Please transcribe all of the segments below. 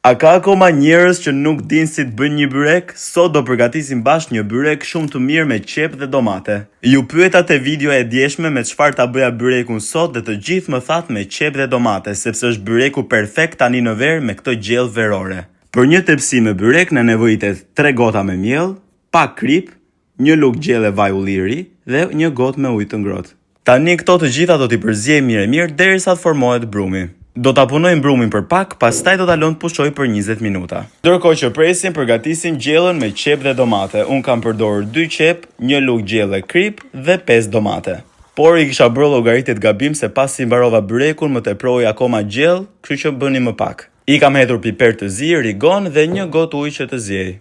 A ka akoma njerëz që nuk din si të bëjnë një byrek? Sot do përgatisim bashkë një byrek shumë të mirë me qep dhe domate. Ju pyeta te videoja e djeshme me çfarë ta bëja byrekun sot dhe të gjithë më thatë me qep dhe domate, sepse është byreku perfekt tani në verë me këtë gjellë verore. Për një tepsi me byrek na nevojitet 3 gota me miell, pak krip, një lugë gjelle vaj ulliri dhe një gotë me ujë të ngrohtë. Tani këto të gjitha do t'i përziejmë mirë derisa të formohet brumi. Do ta punojmë brumin për pak, pastaj do ta lëmë të pushojë për 20 minuta. Ndërkohë që presim, përgatisim gjellën me qep dhe domate. Un kam përdorur 2 qep, një lugë gjelle krip dhe 5 domate. Por i kisha bërë llogaritet gabim se pasi mbarova byrekun më teproi akoma gjellë, kështu që bëni më pak. I kam hedhur piper të zi, rigon dhe një gotë ujë që të ziej.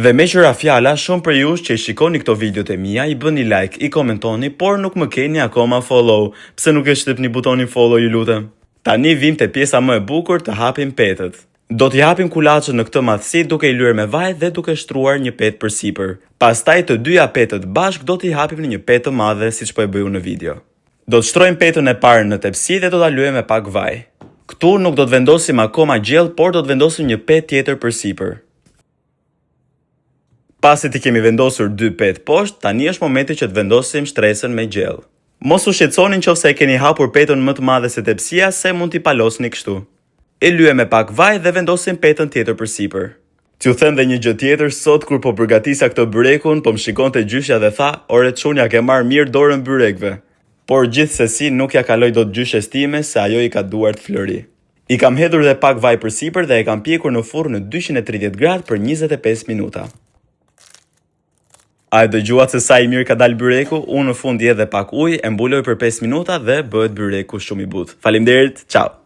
Dhe me qëra fjala, shumë për jush që i shikoni këto videot e mia, i bëni like, i komentoni, por nuk më keni akoma follow. Pse nuk e shtypni butonin follow, ju lutem? Tani vim te pjesa më e bukur të hapim petët. Do t'i hapim kulaçën në këtë madhësi duke i lyer me vaj dhe duke shtruar një petë përsipër. Pastaj të dyja petët bashk do t'i hapim në një petë të madhe siç po e bëju në video. Do të shtrojmë petën e parë në tepsi dhe do ta lyejmë me pak vaj. Ktu nuk do të vendosim akoma gjell, por do të vendosim një petë tjetër përsipër. Pasi ti kemi vendosur 2 petë poshtë, tani është momenti që të vendosim shtresën me gjell. Mos u shqetësoni nëse e keni hapur petën më të madhe se tepsia, se mund t'i palosni kështu. E lyejmë me pak vaj dhe vendosim petën tjetër përsipër. T'ju them dhe një gjë tjetër, sot kur po përgatisja këtë byrekun, po më shikonte gjyshja dhe tha, "Ore çunja, ke marrë mirë dorën byrekve." Por gjithsesi nuk ja kaloj dot gjyshes time se ajo i ka duart flëri. I kam hedhur dhe pak vaj përsipër dhe e kam pjekur në furrë në 230 gradë për 25 minuta. A e dëgjuat se sa i mirë ka dalë byreku? Unë në fund i edhe pak ujë, e mbuloj për 5 minuta dhe bëhet byreku shumë i butë. Faleminderit, ciao!